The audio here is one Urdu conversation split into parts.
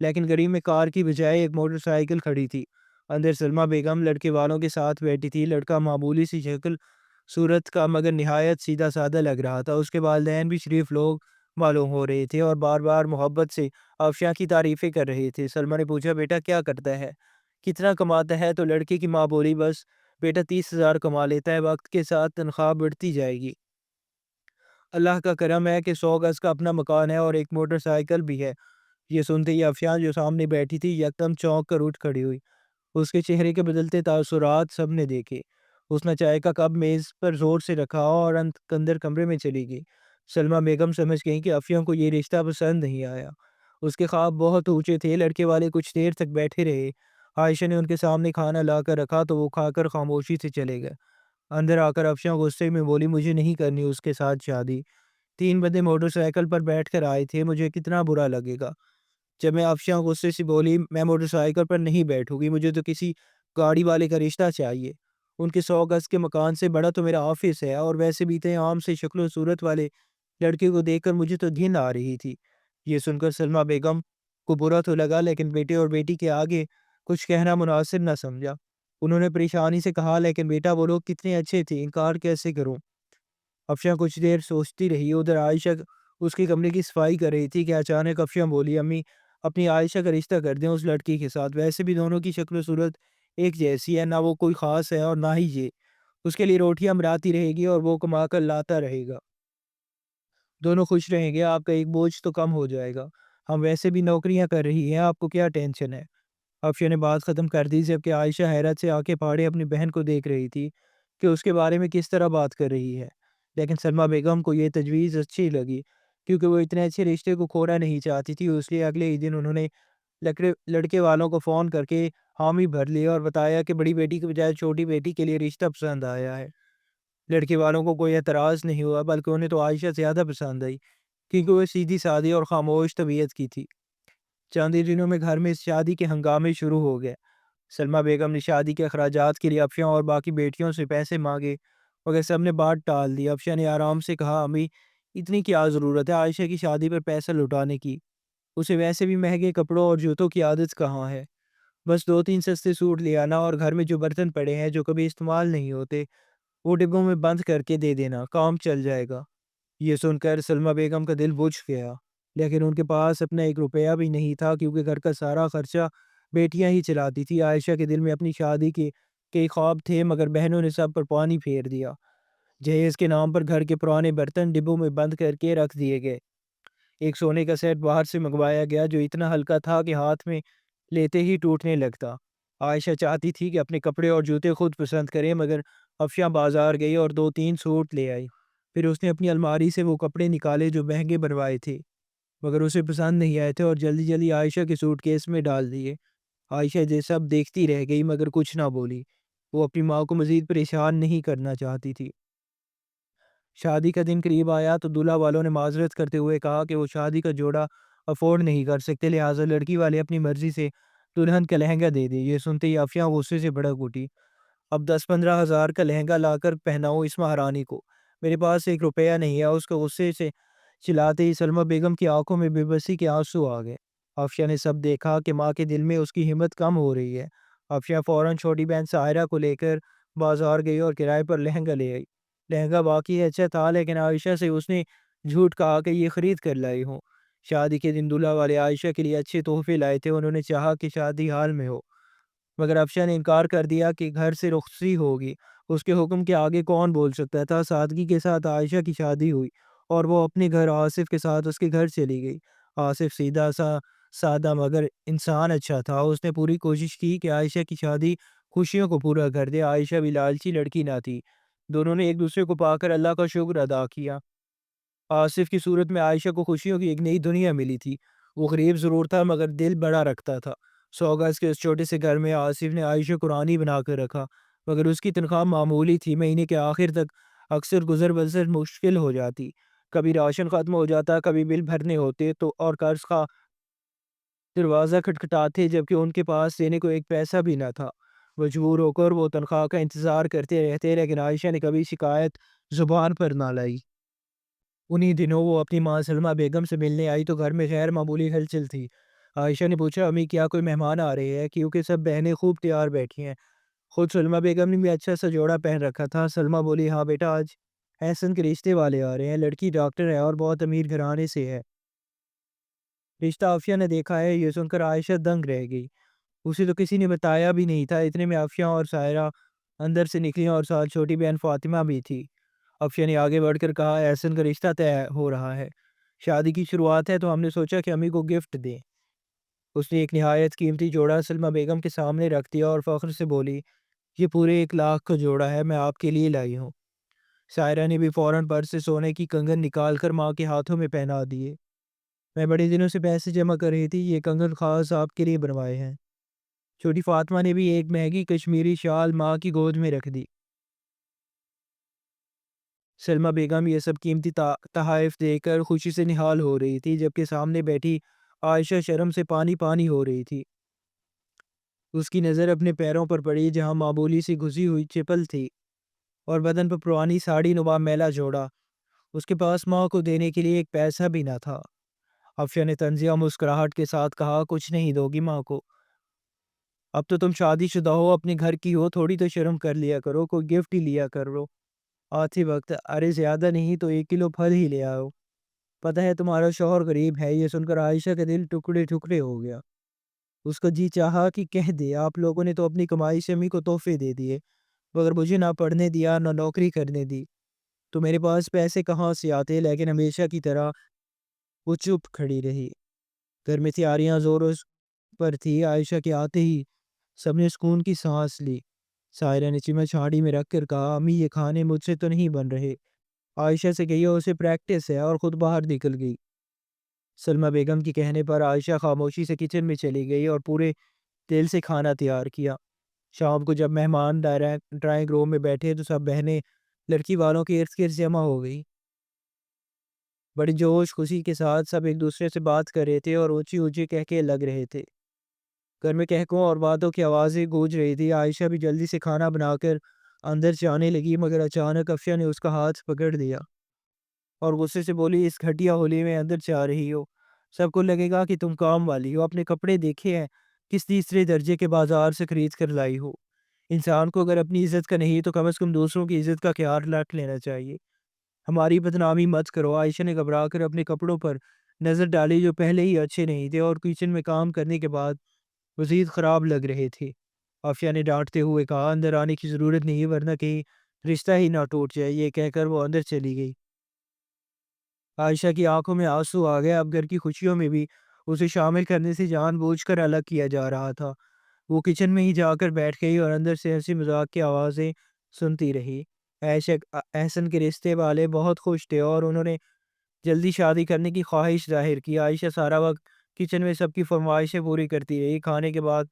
لیکن گلی میں کار کی بجائے ایک موٹر سائیکل کھڑی تھی۔ اندر سلمہ بیگم لڑکے والوں کے ساتھ بیٹھی تھی۔ لڑکا معمولی سی شکل صورت کا مگر نہایت سیدھا سادہ لگ رہا تھا۔ اس کے والدین بھی شریف لوگ معلوم ہو رہے تھے اور بار بار محبت سے افشاں کی تعریفیں کر رہے تھے۔ سلمہ نے پوچھا، بیٹا کیا کرتا ہے، کتنا کماتا ہے؟ تو لڑکے کی ماں بولی، بس بیٹا 30,000 کما لیتا ہے، وقت کے ساتھ تنخواہ بڑھتی جائے گی۔ اللہ کا کرم ہے کہ 100 گز کا اپنا مکان ہے اور ایک موٹر سائیکل بھی ہے۔ یہ سنتے ہی افشاں جو سامنے بیٹھی تھی یکدم چونک کر اٹھ کھڑی ہوئی۔ اس کے چہرے کے بدلتے تاثرات سب نے دیکھے۔ اس نے چائے کا کپ میز پر زور سے رکھا اور اندر کمرے میں چلی گئی۔ سلمہ بیگم سمجھ گئیں کہ افشاں کو یہ رشتہ پسند نہیں آیا۔ اس کے خواب بہت اونچے تھے۔ لڑکے والے کچھ دیر تک بیٹھے رہے۔ عائشہ نے ان کے سامنے کھانا لا کر رکھا تو وہ کھا کر خاموشی سے چلے گئے۔ اندر آ کر افشاں غصے میں بولی، مجھے نہیں کرنی اس کے ساتھ شادی۔ 3 بندے موٹر سائیکل پر بیٹھ کر آئے تھے، مجھے کتنا برا لگے گا جب میں افشاں غصے سے بولی، میں موٹر سائیکل پر نہیں بیٹھوں گی، مجھے تو کسی گاڑی والے کا رشتہ چاہیے۔ ان کے 100 گز کے مکان سے بڑا تو میرا آفس ہے، اور ویسے بھی اتنے عام سے شکل و صورت والے لڑکے کو دیکھ کر مجھے تو گھن آ رہی تھی۔ یہ سن کر سلمہ بیگم کو برا تو لگا، لیکن بیٹے اور بیٹی کے آگے کچھ کہنا مناسب نہ سمجھا۔ انہوں نے پریشانی سے کہا، لیکن بیٹا وہ لوگ کتنے اچھے تھے، انکار کیسے کروں؟ افشاں کچھ دیر سوچتی رہی۔ ادھر عائشہ اس کے کمرے کی صفائی کر رہی تھی کہ اچانک افشاں بولی، امی اپنی عائشہ کا رشتہ کر دیں اس لڑکی کے ساتھ، ویسے بھی دونوں کی شکل و صورت ایک جیسی ہے، نہ وہ کوئی خاص ہے اور نہ ہی یہ، اس کے لیے روٹیاں بناتی رہے گی اور وہ کما کر لاتا رہے گا، دونوں خوش رہیں گے، آپ کا ایک بوجھ تو کم ہو جائے گا، ہم ویسے بھی نوکریاں کر رہی ہیں، آپ کو کیا ٹینشن ہے؟ افشاں نے بات ختم کر دی، جبکہ عائشہ حیرت سے آنکھیں پھاڑے اپنی بہن کو دیکھ رہی تھی کہ اس کے بارے میں کس طرح بات کر رہی ہے۔ لیکن سلمہ بیگم کو یہ تجویز اچھی لگی، کیونکہ وہ اتنے اچھے رشتے کو کھونا نہیں چاہتی تھی۔ اس لیے اگلے ہی دن انہوں نے لڑکے والوں کو فون کر کے حامی بھر لیا اور بتایا کہ بڑی بیٹی کے بجائے چھوٹی بیٹی کے لیے رشتہ پسند آیا ہے۔ لڑکے والوں کو کوئی اعتراض نہیں ہوا، بلکہ انہیں تو عائشہ زیادہ پسند آئی، کیونکہ وہ سیدھی سادی اور خاموش طبیعت کی تھی۔ چند ہی دنوں میں گھر میں اس شادی کے ہنگامے شروع ہو گئے۔ سلمہ بیگم نے شادی کے اخراجات کے لیے افشاں اور باقی بیٹیوں سے پیسے مانگے، مگر سب نے بات ٹال دی۔ افشاں نے آرام سے کہا، امی اتنی کیا ضرورت ہے عائشہ کی شادی پر پیسہ لٹانے کی، اسے ویسے بھی مہنگے کپڑوں اور جوتوں کی عادت کہاں ہے، بس 2-3 سستے سوٹ لے آنا اور گھر میں جو برتن پڑے ہیں جو کبھی استعمال نہیں ہوتے وہ ڈبوں میں بند کر کے دے دینا، کام چل جائے گا۔ یہ سن کر سلمہ بیگم کا دل بجھ گیا، لیکن ان کے پاس اپنا 1 روپیہ بھی نہیں تھا، کیونکہ گھر کا سارا خرچہ بیٹیاں ہی چلاتی تھی۔ عائشہ کے دل میں اپنی شادی کے کئی خواب تھے، مگر بہنوں نے سب پر پانی پھیر دیا۔ جہیز کے نام پر گھر کے پرانے برتن ڈبوں میں بند کر کے رکھ دیے گئے۔ ایک سونے کا سیٹ باہر سے منگوایا گیا جو اتنا ہلکا تھا کہ ہاتھ میں لیتے ہی ٹوٹنے لگتا۔ عائشہ چاہتی تھی کہ اپنے کپڑے اور جوتے خود پسند کرے، مگر افشاں بازار گئی اور 2-3 سوٹ لے آئی۔ پھر اس نے اپنی الماری سے وہ کپڑے نکالے جو مہنگے بنوائے تھے، مگر اسے پسند نہیں آئے تھے، اور جلدی جلدی عائشہ کے سوٹ کیس میں ڈال دیے۔ عائشہ یہ سب دیکھتی رہ گئی مگر کچھ نہ بولی۔ وہ اپنی ماں کو مزید پریشان نہیں کرنا چاہتی تھی۔ شادی کا دن قریب آیا تو دولہا والوں نے معذرت کرتے ہوئے کہا کہ وہ شادی کا جوڑا افورڈ نہیں کر سکتے، لہٰذا لڑکی والے اپنی مرضی سے دلہن کا لہنگا دے دیں۔ یہ سنتے ہی افشاں غصے سے بھڑک اٹھی، اب 10-15 ہزار کا لہنگا لا کر پہناؤ اس مہارانی کو، میرے پاس 1 روپیہ نہیں ہے۔ اس کو غصے سے چلاتے ہی سلمہ بیگم کی آنکھوں میں بے بسی کے آنسو آ گئے۔ افشاں نے سب دیکھا کہ ماں کے دل میں اس کی ہمت کم ہو رہی ہے۔ افشاں فوراً چھوٹی بہن ساحرہ کو لے کر بازار گئی اور کرائے پر لہنگا لے آئی۔ لہنگا واقعی اچھا تھا، لیکن عائشہ سے اس نے جھوٹ کہا کہ یہ خرید کر لائی ہوں۔ شادی کے دن دولہا والے عائشہ کے لیے اچھے تحفے لائے تھے، انہوں نے چاہا کہ شادی حال میں ہو، مگر افشاں نے انکار کر دیا کہ گھر سے رخصتی ہوگی۔ اس کے حکم کے آگے کون بول سکتا تھا؟ سادگی کے ساتھ عائشہ کی شادی ہوئی اور وہ اپنے گھر آصف کے ساتھ اس کے گھر چلی گئی۔ آصف سیدھا سا سادہ مگر انسان اچھا تھا۔ اس نے پوری کوشش کی کہ عائشہ کی شادی خوشیوں کو پورا کر دے۔ عائشہ بھی لالچی لڑکی نہ تھی۔ دونوں نے ایک دوسرے کو پا کر اللہ کا شکر ادا کیا۔ آصف کی صورت میں عائشہ کو خوشیوں کی ایک نئی دنیا ملی تھی۔ وہ غریب ضرور تھا مگر دل بڑا رکھتا تھا۔ 100 گز کے اس چھوٹے سے گھر میں آصف نے عائشہ کو رانی بنا کر رکھا، مگر اس کی تنخواہ معمولی تھی۔ مہینے کے آخر تک اکثر گزر بسر مشکل ہو جاتی، کبھی راشن ختم ہو جاتا، کبھی بل بھرنے ہوتے تو اور قرض خواہ دروازہ کھٹکھٹاتے، جبکہ ان کے پاس دینے کو 1 پیسہ بھی نہ تھا۔ مجبور ہو کر وہ تنخواہ کا انتظار کرتے رہتے، لیکن عائشہ نے کبھی شکایت زبان پر نہ لائی۔ انہی دنوں وہ اپنی ماں سلمہ بیگم سے ملنے آئی تو گھر میں غیر معمولی ہلچل تھی۔ عائشہ نے پوچھا امی کیا کوئی مہمان آ رہے ہیں کیونکہ سب بہنیں خوب تیار بیٹھی ہیں۔ خود سلمہ بیگم نے بھی اچھا سا جوڑا پہن رکھا تھا۔ سلمہ بولی ہاں بیٹا آج احسن کے رشتے والے آ رہے ہیں، لڑکی ڈاکٹر ہے اور بہت امیر گھرانے سے ہے۔ رشتہ عافیہ نے دیکھا ہے، یہ سن کر عائشہ دنگ رہ گئی۔ اسے تو کسی نے بتایا بھی نہیں تھا۔ اتنے میں عافیہ اور سائرہ اندر سے نکلی اور ساتھ چھوٹی بہن فاطمہ بھی تھی۔ عافیہ نے آگے بڑھ کر کہا احسن کا رشتہ طے ہو رہا ہے، شادی کی شروعات ہے تو ہم نے سوچا کہ امی کو گفٹ دیں۔ اس نے ایک نہایت قیمتی جوڑا سلمہ بیگم کے سامنے رکھ دیا اور فخر سے بولی یہ پورے 1 لاکھ کا جوڑا ہے، میں آپ کے لیے لائی ہوں۔ سائرہ نے بھی فوراً پرس سے سونے کی کنگن نکال کر ماں کے ہاتھوں میں پہنا دیے۔ میں بڑے دنوں سے پیسے جمع کر رہی تھی، یہ کنگن خاص آپ کے لیے بنوائے ہیں۔ چھوٹی فاطمہ نے بھی ایک مہنگی کشمیری شال ماں کی گود میں رکھ دی۔ سلمہ بیگم یہ سب قیمتی تحائف دے کر خوشی سے نہال ہو رہی تھی، جبکہ سامنے بیٹھی عائشہ شرم سے پانی پانی ہو رہی تھی۔ اس کی نظر اپنے پیروں پر پڑی جہاں معمولی سی گھسی ہوئی چپل تھی اور بدن پر پرانی ساڑی نما میلا جوڑا۔ اس کے پاس ماں کو دینے کے لیے ایک پیسہ بھی نہ تھا۔ عافیہ نے طنزیہ مسکراہٹ کے ساتھ کہا کچھ نہیں دوگی ماں کو؟ اب تو تم شادی شدہ ہو، اپنے گھر کی ہو، تھوڑی تو شرم کر لیا کرو، کوئی گفٹ ہی لیا کرو آتی وقت۔ ارے زیادہ نہیں تو 1 کلو پھل ہی لے آؤ، پتہ ہے تمہارا شوہر غریب ہے۔ یہ سن کر عائشہ کا دل ٹکڑے ٹکڑے ہو گیا۔ اس کا جی چاہا کہ کہہ دے آپ لوگوں نے تو اپنی کمائی سے امی کو تحفے دے دیے، مگر مجھے نہ پڑھنے دیا نہ نوکری کرنے دی، تو میرے پاس پیسے کہاں سے آتے؟ لیکن ہمیشہ کی طرح وہ چپ کھڑی رہی۔ گھر میں تیاریاں زوروں پر تھی۔ عائشہ کے آتے ہی سب نے سکون کی سانس لی۔ سائرہ نے چمچ ہانڈی میں رکھ کر کہا امی یہ کھانے مجھ سے تو نہیں بن رہے۔ عائشہ سے کہی اسے پریکٹس ہے، اور خود باہر نکل گئی۔ سلمہ بیگم کی کہنے پر عائشہ خاموشی سے کچن میں چلی گئی اور پورے دل سے کھانا تیار کیا۔ شام کو جب مہمان ڈرائنگ روم میں بیٹھے تو سب بہنیں لڑکی والوں کے ارد گرد جمع ہو گئی۔ بڑی جوش خوشی کے ساتھ سب ایک دوسرے سے بات کر رہے تھے اور اونچی اونچی کہہ کے لگ رہے تھے۔ گھر میں کہکوں اور باتوں کی آوازیں گونج رہی تھی۔ عائشہ بھی جلدی سے کھانا بنا کر اندر جانے لگی، مگر اچانک عافیہ نے اس کا ہاتھ پکڑ دیا اور غصے سے بولی اس گھٹیا ہولی میں اندر جا رہی ہو؟ سب کو لگے گا کہ تم کام والی ہو، اپنے کپڑے دیکھے ہیں کس تیسرے درجے کے بازار سے خرید کر لائی ہو۔ انسان کو اگر اپنی عزت کا نہیں تو کم از کم دوسروں کی عزت کا خیال رکھ لینا چاہیے۔ ہماری بدنامی مت کرو۔ عائشہ نے گھبرا کر اپنے کپڑوں پر نظر ڈالی جو پہلے ہی اچھے نہیں تھے اور کچن میں کام کرنے کے بعد مزید خراب لگ رہے تھے۔ عافیہ نے ڈانٹتے ہوئے کہا اندر آنے کی ضرورت نہیں ورنہ کہیں رشتہ ہی نہ ٹوٹ جائے۔ یہ کہہ کر وہ اندر چلی گئی۔ عائشہ کی آنکھوں میں آنسو آ گئے۔ اب گھر کی خوشیوں میں بھی اسے شامل کرنے سے جان بوجھ کر الگ کیا جا رہا تھا۔ وہ کچن میں ہی جا کر بیٹھ گئی اور اندر سے ہنسی مذاق کی آوازیں سنتی رہی۔ احسن کے رشتے والے بہت خوش تھے اور انہوں نے جلدی شادی کرنے کی خواہش ظاہر کی۔ عائشہ سارا وقت کچن میں سب کی فرمائشیں پوری کرتی رہی۔ کھانے کے بعد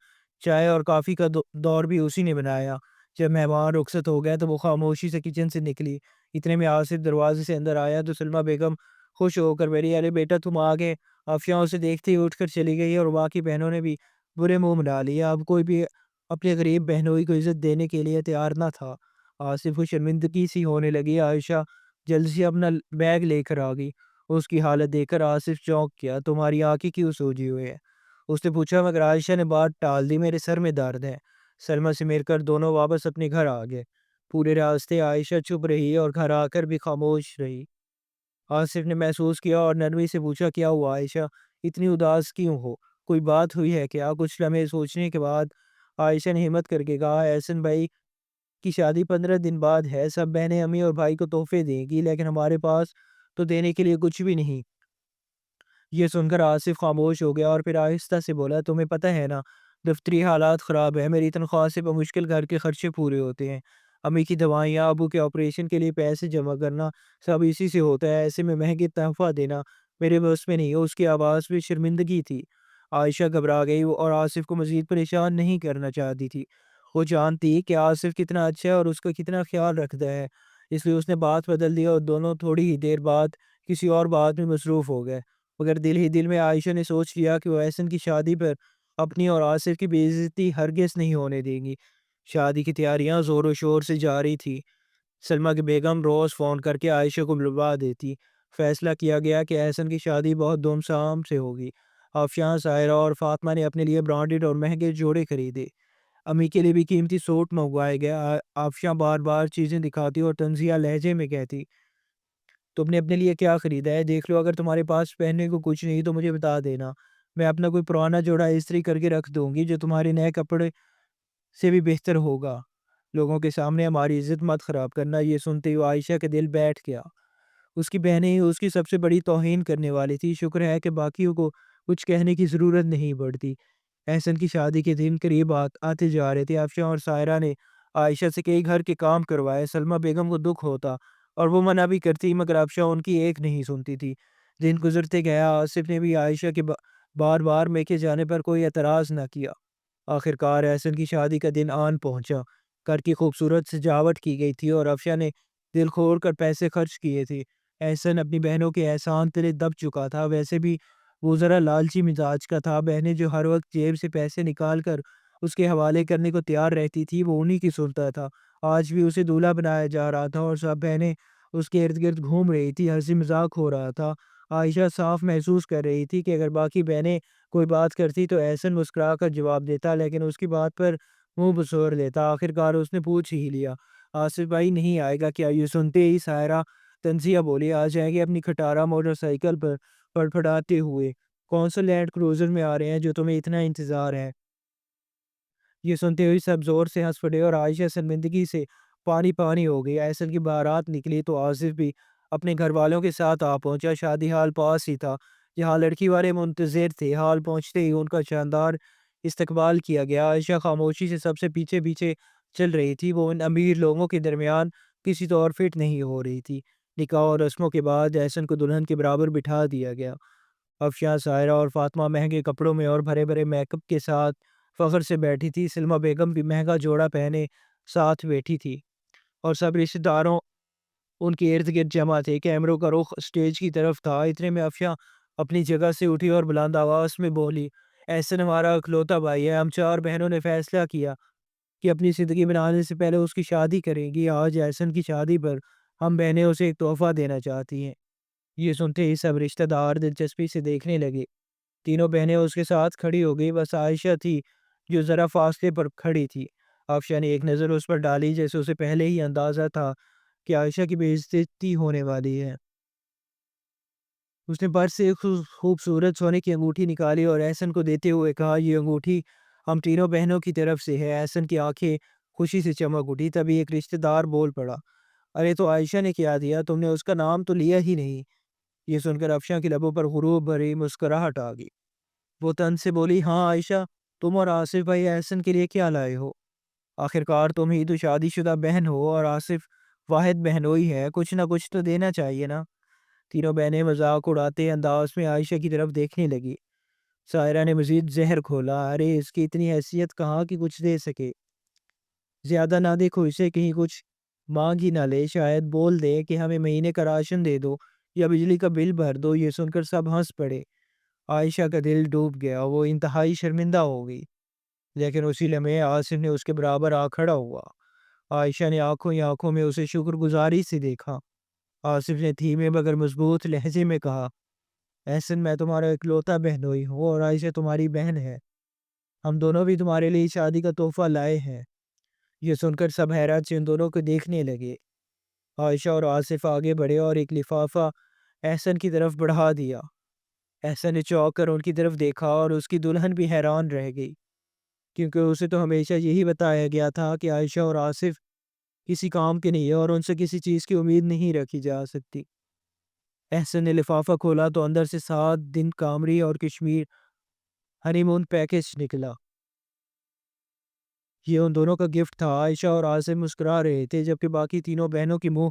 چائے اور کافی کا دور بھی اسی نے بنایا۔ جب مہمان رخصت ہو گئے تو وہ خاموشی سے کچن سے نکلی۔ اتنے میں آصف دروازے سے اندر آیا تو سلمہ بیگم خوش ہو کر بیٹھی ارے بیٹا تم آ گئے۔ عافیہ اسے دیکھتے ہی اٹھ کر چلی گئی اور باقی بہنوں نے بھی برے منہ بنا لیا۔ اب کوئی بھی اپنے غریب بہنوئی کو عزت دینے کے لیے تیار نہ تھا۔ آصف کو شرمندگی سی ہونے لگی۔ عائشہ جلدی سے اپنا بیگ لے کر آ گئی۔ اس کی حالت دیکھ کر آصف چونک گیا۔ تمہاری آنکھیں کیوں سوجی ہوئے ہیں؟ اس نے پوچھا، مگر عائشہ نے بات ٹال دی، میرے سر میں درد ہے۔ سلمہ سے مل کر دونوں واپس اپنے گھر آ گئے۔ پورے راستے عائشہ چپ رہی اور گھر آ کر بھی خاموش رہی۔ آصف نے محسوس کیا اور نرمی سے پوچھا، کیا ہوا عائشہ؟ اتنی اداس کیوں ہو؟ کوئی بات ہوئی ہے کیا؟ کچھ لمحے سوچنے کے بعد عائشہ نے ہمت کر کے کہا، احسن بھائی کی شادی 15 دن بعد ہے، سب بہنیں امی اور بھائی کو تحفے دیں گی لیکن ہمارے پاس تو دینے کے لیے کچھ بھی نہیں۔ یہ سن کر آصف خاموش ہو گیا اور پھر آہستہ سے بولا، تمہیں پتہ ہے نا دفتری حالات خراب ہیں، میری تنخواہ سے بمشکل گھر کے خرچے پورے ہوتے ہیں، امی کی دوائیاں، ابو کے آپریشن کے لیے پیسے جمع کرنا سب اسی سے ہوتا ہے، ایسے میں مہنگے تحفہ دینا میرے بس میں نہیں ہے۔ اس کی آواز میں شرمندگی تھی۔ عائشہ گھبرا گئی اور آصف کو مزید پریشان نہیں کرنا چاہتی تھی۔ وہ جانتی کہ آصف کتنا اچھا ہے اور اس کا کتنا خیال رکھتا ہے، اس لیے اس نے بات بدل دی اور دونوں تھوڑی ہی دیر بعد کسی اور بات میں مصروف ہو گئے۔ مگر دل ہی دل میں عائشہ نے سوچ لیا کہ وہ احسن کی شادی پر اپنی اور آصف کی بے عزتی ہرگز نہیں ہونے دیں گی۔ شادی کی تیاریاں زور و شور سے جاری تھی۔ سلمہ کی بیگم روز فون کر کے عائشہ کو بلوا دیتی۔ فیصلہ کیا گیا کہ احسن کی شادی بہت دھوم دھام سے ہوگی۔ آفشاں، سائرہ اور فاطمہ نے اپنے لیے برانڈڈ اور مہنگے جوڑے خریدے۔ امی کے لیے بھی قیمتی سوٹ منگوائے گئے۔ آفشاں بار بار چیزیں دکھاتی اور طنزیہ لہجے میں کہتی، تم نے اپنے لیے کیا خریدا ہے؟ دیکھ لو، اگر تمہارے پاس پہننے کو کچھ نہیں تو مجھے بتا دینا، میں اپنا کوئی پرانا جوڑا استری کر کے رکھ دوں گی جو تمہارے نئے کپڑے سے بھی بہتر ہوگا۔ لوگوں کے سامنے ہماری عزت مت خراب کرنا۔ یہ سنتے ہوئے عائشہ کا دل بیٹھ گیا۔ اس کی بہنیں ہی اس کی سب سے بڑی توہین کرنے والی تھی۔ شکر ہے کہ باقیوں کو کچھ کہنے کی ضرورت نہیں پڑتی۔ احسن کی شادی کے دن قریب آتے جا رہے تھے۔ افشاں اور سائرہ نے عائشہ سے کئی گھر کے کام کروائے۔ سلمہ بیگم کو دکھ ہوتا اور وہ منع بھی کرتی، مگر افشاں ان کی ایک نہیں سنتی تھی۔ دن گزرتے گیا، آصف نے بھی عائشہ کے بار بار میکے جانے پر کوئی اعتراض نہ کیا۔ آخر کار احسن کی شادی کا دن آن پہنچا۔ گھر کی خوبصورت سجاوٹ کی گئی تھی اور افشاں نے دل کھول کر پیسے خرچ کیے تھے۔ احسن اپنی بہنوں کے احسان تلے دب چکا تھا۔ ویسے بھی وہ ذرا لالچی مزاج کا تھا۔ بہنیں جو ہر وقت جیب سے پیسے نکال کر اس کے حوالے کرنے کو تیار رہتی تھی، وہ انہی کی سنتا تھا۔ آج بھی اسے دولہا بنایا جا رہا تھا اور سب بہنیں اس کے ارد گرد گھوم رہی تھی۔ ہنسی مذاق ہو رہا تھا۔ عائشہ صاف محسوس کر رہی تھی کہ اگر باقی بہنیں کوئی بات کرتی تو احسن مسکرا کر جواب دیتا، لیکن اس کی بات پر منہ بسور لیتا۔ آخر کار اس نے پوچھ ہی لیا، آصف بھائی نہیں آئے گا کیا؟ یہ سنتے ہی سائرہ تنزیہ بولی، آ جائیں گے اپنی کھٹارہ موٹر سائیکل پر پڑپڑاتے ہوئے۔ کون سا لینڈ کروزر میں آ رہے ہیں جو تمہیں اتنا انتظار ہے؟ یہ سنتے ہوئی سب زور سے ہنس پڑے اور عائشہ شرمندگی سے پانی پانی ہو گئی۔ احسن کی بارات نکلی تو آصف بھی اپنے گھر والوں کے ساتھ آ پہنچا۔ شادی حال پاس ہی تھا جہاں لڑکی والے منتظر تھے۔ حال پہنچتے ہی ان کا شاندار استقبال کیا گیا۔ عائشہ خاموشی سے سب سے پیچھے پیچھے چل رہی تھی۔ وہ ان امیر لوگوں کے درمیان کسی طور فٹ نہیں ہو رہی تھی۔ نکاح اور رسموں کے بعد احسن کو دلہن کے برابر بٹھا دیا گیا۔ افشاں، سائرہ اور فاطمہ مہنگے کپڑوں میں اور بھرے بھرے میک اپ کے ساتھ فخر سے بیٹھی تھی۔ سلمہ بیگم بھی مہنگا جوڑا پہنے ساتھ بیٹھی تھی اور سب رشتہ داروں ان کے ارد گرد جمع تھے۔ کیمروں کا رخ سٹیج کی طرف تھا۔ اتنے میں افشاں اپنی جگہ سے اٹھی اور بلند آواز میں بولی، احسن ہمارا اکلوتا بھائی ہے۔ ہم چار بہنوں نے فیصلہ کیا کہ اپنی زندگی بنانے سے پہلے اس کی شادی کریں گی۔ آج احسن کی شادی پر ہم بہنیں اسے ایک تحفہ دینا چاہتی ہیں۔ یہ سنتے ہی سب رشتہ دار دلچسپی سے دیکھنے لگے۔ تینوں بہنیں اس کے ساتھ کھڑی ہو گئی، بس عائشہ تھی جو ذرا فاصلے پر کھڑی تھی۔ افشاں نے ایک نظر اس پر ڈالی، جیسے اسے پہلے ہی اندازہ تھا کہ عائشہ کی بے عزتی ہونے والی ہے۔ اس نے پرس سے ایک خوبصورت سونے کی انگوٹھی نکالی اور احسن کو دیتے ہوئے کہا، یہ انگوٹھی ہم تینوں بہنوں کی طرف سے ہے۔ احسن کی آنکھیں خوشی سے چمک اٹھی۔ تبھی ایک رشتہ دار بول پڑا، ارے تو عائشہ نے کیا دیا؟ تم نے اس کا نام تو لیا ہی نہیں۔ یہ سن کر افشاں کے لبوں پر غرور بھری مسکراہٹ آ گئی۔ وہ طنز سے بولی، ہاں عائشہ، تم اور آصف بھائی احسن کے لیے کیا لائے ہو؟ آخر کار تم ہی تو شادی شدہ بہن ہو اور آصف واحد بہنوئی ہے، کچھ نہ کچھ تو دینا چاہیے نا۔ تینوں بہنیں مذاق اڑاتے انداز میں عائشہ کی طرف دیکھنے لگی۔ سائرہ نے مزید زہر کھولا، ارے اس کی اتنی حیثیت کہاں کہ کچھ دے سکے؟ زیادہ نہ دیکھو اسے، کہیں کچھ مانگ ہی نہ لے، شاید بول دے کہ ہمیں مہینے کا راشن دے دو یا بجلی کا بل بھر دو۔ یہ سن کر سب ہنس پڑے۔ عائشہ کا دل ڈوب گیا، وہ انتہائی شرمندہ ہو گئی، لیکن اسی لمحے آصف نے اس کے برابر آ کھڑا ہوا۔ عائشہ نے آنکھوں ہی آنکھوں میں اسے شکر گزاری سے دیکھا۔ آصف نے دھیمے مگر مضبوط لہجے میں کہا، احسن میں تمہارا اکلوتا بہنوئی ہوں اور عائشہ تمہاری بہن ہے۔ ہم دونوں بھی تمہارے لیے شادی کا تحفہ لائے ہیں۔ یہ سن کر سب حیرت سے ان دونوں کو دیکھنے لگے۔ عائشہ اور آصف آگے بڑھے اور ایک لفافہ احسن کی طرف بڑھا دیا۔ احسن نے چونک کر ان کی طرف دیکھا اور اس کی دلہن بھی حیران رہ گئی، کیونکہ اسے تو ہمیشہ یہی بتایا گیا تھا کہ عائشہ اور آصف کسی کام کے نہیں ہے اور ان سے کسی چیز کی امید نہیں رکھی جا سکتی۔ احسن نے لفافہ کھولا تو اندر سے 7 دن کامری اور کشمیر ہنی مون پیکج نکلا۔ یہ ان دونوں کا گفٹ تھا۔ عائشہ اور آصف مسکرا رہے تھے جبکہ باقی تینوں بہنوں کے منہ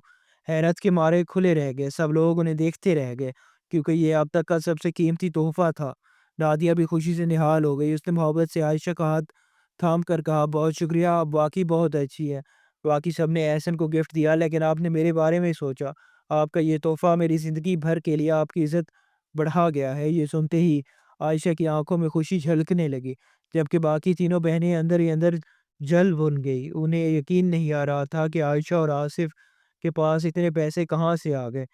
حیرت کے مارے کھلے رہ گئے۔ سب لوگ انہیں دیکھتے رہ گئے کیونکہ یہ اب تک کا سب سے قیمتی تحفہ تھا۔ نادیہ بھی خوشی سے نہال ہو گئی۔ اس نے محبت سے عائشہ کا ہاتھ تھام کر کہا، بہت شکریہ، آپ واقعی بہت اچھی ہے۔ باقی سب نے احسن کو گفٹ دیا، لیکن آپ نے میرے بارے میں سوچا۔ آپ کا یہ تحفہ میری زندگی بھر کے لیے آپ کی عزت بڑھا گیا ہے۔ یہ سنتے ہی عائشہ کی آنکھوں میں خوشی جھلکنے لگی، جبکہ باقی تینوں بہنیں اندر ہی اندر جل بن گئی۔ انہیں یقین نہیں آ رہا تھا کہ عائشہ اور آصف کے پاس اتنے پیسے کہاں سے آ گئے۔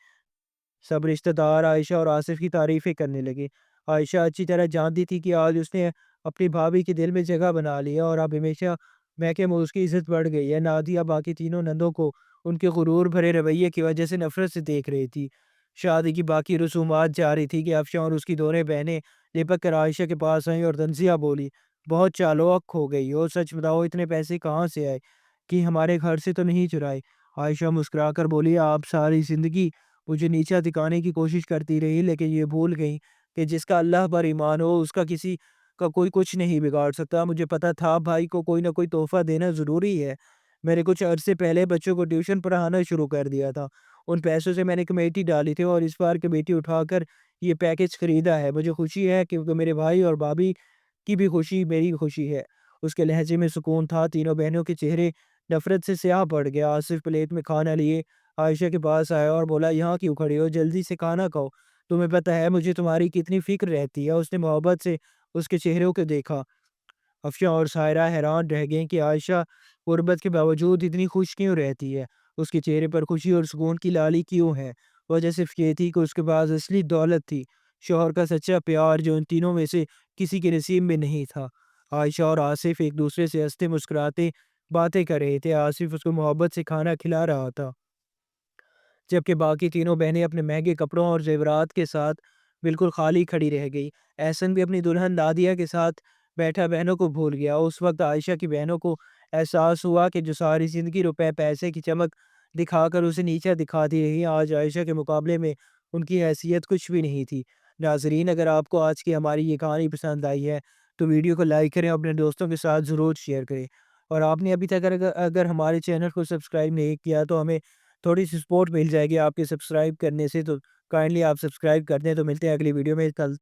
سب رشتہ دار عائشہ اور آصف کی تعریفیں کرنے لگے۔ عائشہ اچھی طرح جانتی تھی کہ آج اس نے اپنی بھابھی کے دل میں جگہ بنا لی ہے اور اب ہمیشہ میکے میں اس کی عزت بڑھ گئی ہے۔ نادیہ باقی تینوں نندوں کو ان کے غرور بھرے رویے کی وجہ سے نفرت سے دیکھ رہی تھی۔ شادی کی باقی رسومات جاری تھی کہ افشاں اور اس کی دونوں بہنیں لپک کر عائشہ کے پاس آئیں اور تنزیہ بولی، بہت چالاک ہو گئی ہو، سچ بتاؤ اتنے پیسے کہاں سے آئے؟ کہ ہمارے گھر سے تو نہیں چرائے؟ عائشہ مسکرا کر بولی، آپ ساری زندگی مجھے نیچا دکھانے کی کوشش کرتی رہی، لیکن یہ بھول گئی کہ جس کا اللہ پر ایمان ہو اس کا کسی کا کوئی کچھ نہیں بگاڑ سکتا۔ مجھے پتا تھا بھائی کو کوئی نہ کوئی تحفہ دینا ضروری ہے۔ میں نے کچھ عرصے پہلے بچوں کو ٹیوشن پڑھانا شروع کر دیا تھا، ان پیسوں سے میں نے کمیٹی ڈالی تھی اور اس بار کمیٹی اٹھا کر یہ پیکج خریدا ہے۔ مجھے خوشی ہے کیونکہ میرے بھائی اور بھابھی کی بھی خوشی میری خوشی ہے۔ اس کے لہجے میں سکون تھا، تینوں بہنوں کے چہرے نفرت سے سیاہ پڑ گیا۔ آصف پلیٹ میں کھانا لیے عائشہ کے پاس آیا اور بولا، یہاں کیوں کھڑی ہو، جلدی سے کھانا کھاؤ، تمہیں پتہ ہے مجھے تمہاری کتنی فکر رہتی ہے۔ اس نے محبت سے اس کے چہروں کو دیکھا۔ افشاں اور سائرہ حیران رہ گئیں کہ عائشہ غربت کے باوجود اتنی خوش کیوں رہتی ہے، اس کے چہرے پر خوشی اور سکون کی لالی کیوں ہے؟ وجہ صرف یہ تھی کہ اس کے پاس اصلی دولت تھی، شوہر کا سچا پیار، جو ان تینوں میں سے کسی کے نصیب میں نہیں تھا۔ عائشہ اور آصف ایک دوسرے سے ہنستے مسکراتے باتیں کر رہے تھے۔ آصف اس کو محبت سے کھانا کھلا رہا تھا، جبکہ باقی تینوں بہنیں اپنے مہنگے کپڑوں اور زیورات کے ساتھ بالکل خالی کھڑی رہ گئی۔ احسن بھی اپنی دلہن نادیہ کے ساتھ بیٹھا بہنوں کو بھول گیا۔ اس وقت عائشہ کی بہنوں کو احساس ہوا کہ جو ساری زندگی روپے پیسے کی چمک دکھا کر اسے نیچا دکھاتی رہی، آج عائشہ کے مقابلے میں ان کی حیثیت کچھ بھی نہیں تھی۔ ناظرین، اگر آپ کو آج کی ہماری یہ کہانی پسند آئی ہے تو ویڈیو کو لائک کریں، اپنے دوستوں کے ساتھ ضرور شیئر کریں، اور آپ نے ابھی تک اگر ہمارے چینل کو سبسکرائب نہیں کیا تو ہمیں تھوڑی سی سپورٹ مل جائے گی آپ کے سبسکرائب کرنے سے، تو کائنڈلی آپ سبسکرائب کر دیں۔ تو ملتے ہیں اگلی ویڈیو میں، کل